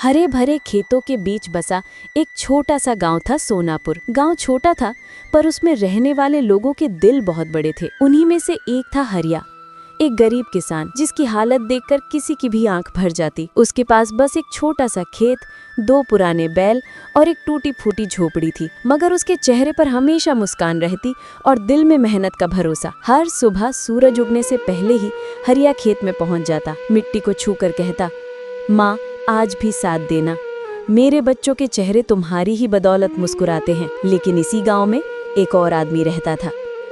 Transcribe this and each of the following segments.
हरे भरे खेतों के बीच बसा एक छोटा सा गांव था सोनापुर। गांव छोटा था पर उसमें रहने वाले लोगों के दिल बहुत बड़े थे। उन्हीं में से एक था हरिया, एक गरीब किसान जिसकी हालत देखकर किसी की भी आंख भर जाती। उसके पास बस एक छोटा सा खेत, 2 पुराने बैल और एक टूटी फूटी झोपड़ी थी, मगर उसके चेहरे पर हमेशा मुस्कान रहती और दिल में मेहनत का भरोसा। हर सुबह सूरज उगने से पहले ही हरिया खेत में पहुंच जाता, मिट्टी को छूकर कहता, माँ आज भी साथ देना, मेरे बच्चों के चेहरे तुम्हारी ही बदौलत मुस्कुराते हैं। लेकिन इसी गांव में एक और आदमी रहता था,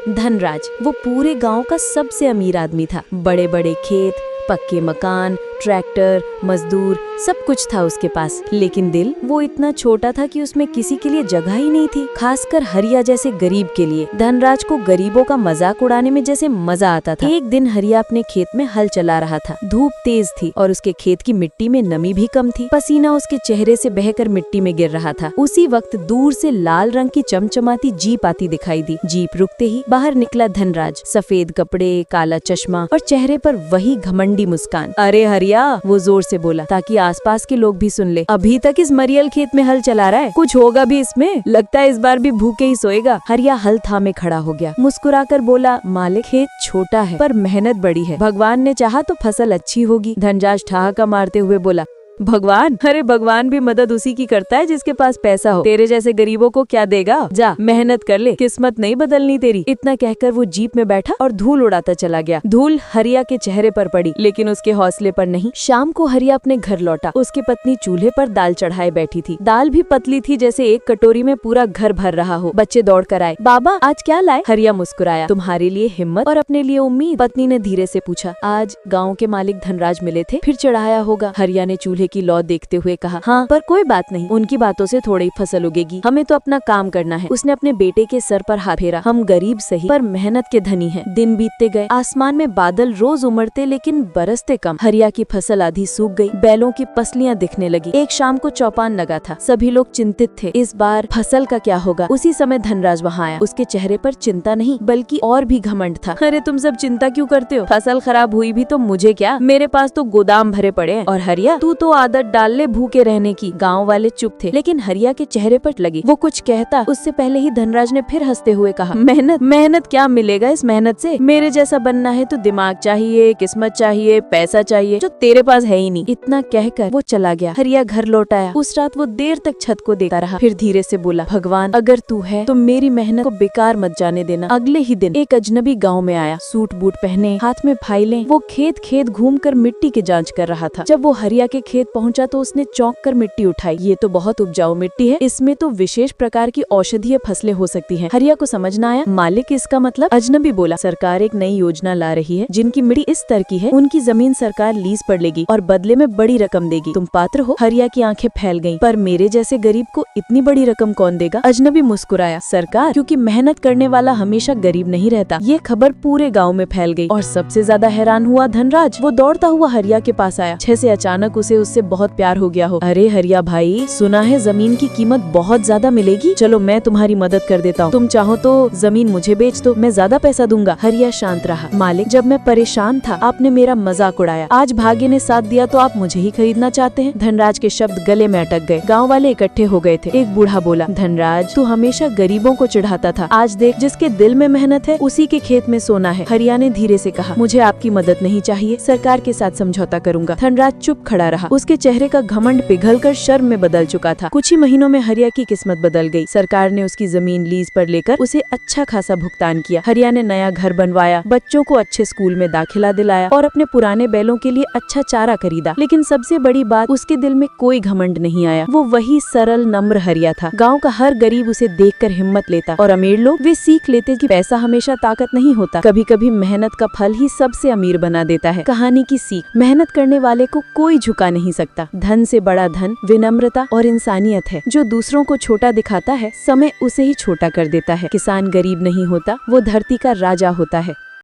धनराज। वो पूरे गांव का सबसे अमीर आदमी था। बड़े बड़े खेत, पक्के मकान, ट्रैक्टर, मजदूर, सब कुछ था उसके पास। लेकिन दिल वो इतना छोटा था कि उसमें किसी के लिए जगह ही नहीं थी, खासकर हरिया जैसे गरीब के लिए। धनराज को गरीबों का मजाक उड़ाने में जैसे मजा आता था। एक दिन हरिया अपने खेत में हल चला रहा था। धूप तेज थी और उसके खेत की मिट्टी में नमी भी कम थी। पसीना उसके चेहरे से बहकर मिट्टी में गिर रहा था। उसी वक्त दूर से लाल रंग की चमचमाती जीप आती दिखाई दी। जीप रुकते ही बाहर निकला धनराज, सफेद कपड़े, काला चश्मा और चेहरे पर वही घमंडी मुस्कान। अरे हरिया, वो जोर से बोला ताकि आसपास के लोग भी सुन ले, अभी तक इस मरियल खेत में हल चला रहा है, कुछ होगा भी इसमें? लगता है इस बार भी भूखे ही सोएगा। हरिया हल थामे खड़ा हो गया, मुस्कुराकर बोला, मालिक खेत छोटा है पर मेहनत बड़ी है, भगवान ने चाहा तो फसल अच्छी होगी। धनराज ठहाका मारते हुए बोला, भगवान? अरे भगवान भी मदद उसी की करता है जिसके पास पैसा हो, तेरे जैसे गरीबों को क्या देगा? जा मेहनत कर ले, किस्मत नहीं बदलनी तेरी। इतना कहकर वो जीप में बैठा और धूल उड़ाता चला गया। धूल हरिया के चेहरे पर पड़ी लेकिन उसके हौसले पर नहीं। शाम को हरिया अपने घर लौटा। उसकी पत्नी चूल्हे पर दाल चढ़ाए बैठी थी। दाल भी पतली थी, जैसे एक कटोरी में पूरा घर भर रहा हो। बच्चे दौड़ कर आए, बाबा आज क्या लाए? हरिया मुस्कुराया, तुम्हारे लिए हिम्मत और अपने लिए उम्मीद। पत्नी ने धीरे से पूछा, आज गाँव के मालिक धनराज मिले थे, फिर चढ़ाया होगा। हरिया ने चूल्हे की लौ देखते हुए कहा, हाँ पर कोई बात नहीं, उनकी बातों से थोड़ी फसल उगेगी, हमें तो अपना काम करना है। उसने अपने बेटे के सर पर हाथ फेरा, हम गरीब सही पर मेहनत के धनी हैं। दिन बीतते गए, आसमान में बादल रोज उमड़ते लेकिन बरसते कम। हरिया की फसल आधी सूख गई, बैलों की पसलियां दिखने लगी। एक शाम को चौपान लगा था, सभी लोग चिंतित थे, इस बार फसल का क्या होगा? उसी समय धनराज वहाँ आया। उसके चेहरे पर चिंता नहीं बल्कि और भी घमंड था। अरे तुम सब चिंता क्यों करते हो? फसल खराब हुई भी तो मुझे क्या, मेरे पास तो गोदाम भरे पड़े हैं। और हरिया तू तो आदत डाल ले भूखे रहने की। गांव वाले चुप थे लेकिन हरिया के चेहरे पर लगी। वो कुछ कहता उससे पहले ही धनराज ने फिर हंसते हुए कहा, मेहनत मेहनत क्या मिलेगा इस मेहनत से? मेरे जैसा बनना है तो दिमाग चाहिए, किस्मत चाहिए, पैसा चाहिए, जो तेरे पास है ही नहीं। इतना कहकर वो चला गया। हरिया घर लौट आया। उस रात वो देर तक छत को देखता रहा, फिर धीरे से बोला, भगवान अगर तू है तो मेरी मेहनत को बेकार मत जाने देना। अगले ही दिन एक अजनबी गाँव में आया, सूट बूट पहने, हाथ में फाइलें। वो खेत खेत घूमकर मिट्टी की जांच कर रहा था। जब वो हरिया के खेत पहुंचा तो उसने चौंक कर मिट्टी उठाई। ये तो बहुत उपजाऊ मिट्टी है, इसमें तो विशेष प्रकार की औषधीय फसलें हो सकती हैं। हरिया को समझ न आया, मालिक इसका मतलब? अजनबी बोला, सरकार एक नई योजना ला रही है, जिनकी मिट्टी इस तरह की है उनकी जमीन सरकार लीज पर लेगी और बदले में बड़ी रकम देगी। तुम पात्र हो? हरिया की आंखें फैल गईं। पर मेरे जैसे गरीब को इतनी बड़ी रकम कौन देगा? अजनबी मुस्कुराया, सरकार, क्योंकि मेहनत करने वाला हमेशा गरीब नहीं रहता। ये खबर पूरे गाँव में फैल गयी और सबसे ज्यादा हैरान हुआ धनराज। वो दौड़ता हुआ हरिया के पास आया, जैसे अचानक उसे उससे बहुत प्यार हो गया हो। अरे हरिया भाई, सुना है जमीन की कीमत बहुत ज्यादा मिलेगी, चलो मैं तुम्हारी मदद कर देता हूँ। तुम चाहो तो जमीन मुझे बेच दो, मैं ज्यादा पैसा दूंगा। हरिया शांत रहा, मालिक जब मैं परेशान था आपने मेरा मजाक उड़ाया, आज भाग्य ने साथ दिया तो आप मुझे ही खरीदना चाहते हैं। धनराज के शब्द गले में अटक गए। गाँव वाले इकट्ठे हो गए थे। एक बूढ़ा बोला, धनराज तू हमेशा गरीबों को चिढ़ाता था, आज देख जिसके दिल में मेहनत है उसी के खेत में सोना है। हरिया ने धीरे से कहा, मुझे आपकी मदद नहीं चाहिए, सरकार के साथ समझौता करूंगा। धनराज चुप खड़ा रहा। उसके चेहरे का घमंड पिघलकर शर्म में बदल चुका था। कुछ ही महीनों में हरिया की किस्मत बदल गई। सरकार ने उसकी जमीन लीज पर लेकर उसे अच्छा खासा भुगतान किया। हरिया ने नया घर बनवाया, बच्चों को अच्छे स्कूल में दाखिला दिलाया और अपने पुराने बैलों के लिए अच्छा चारा खरीदा। लेकिन सबसे बड़ी बात, उसके दिल में कोई घमंड नहीं आया। वो वही सरल नम्र हरिया था। गाँव का हर गरीब उसे देखकर हिम्मत लेता और अमीर लोग वे सीख लेते कि पैसा हमेशा ताकत नहीं होता, कभी कभी मेहनत का फल ही सबसे अमीर बना देता है। कहानी की सीख, मेहनत करने वाले को कोई झुका नहीं सकता। धन से बड़ा धन विनम्रता और इंसानियत है। जो दूसरों को छोटा दिखाता है, समय उसे ही छोटा कर देता है। किसान गरीब नहीं होता, वो धरती का राजा होता है।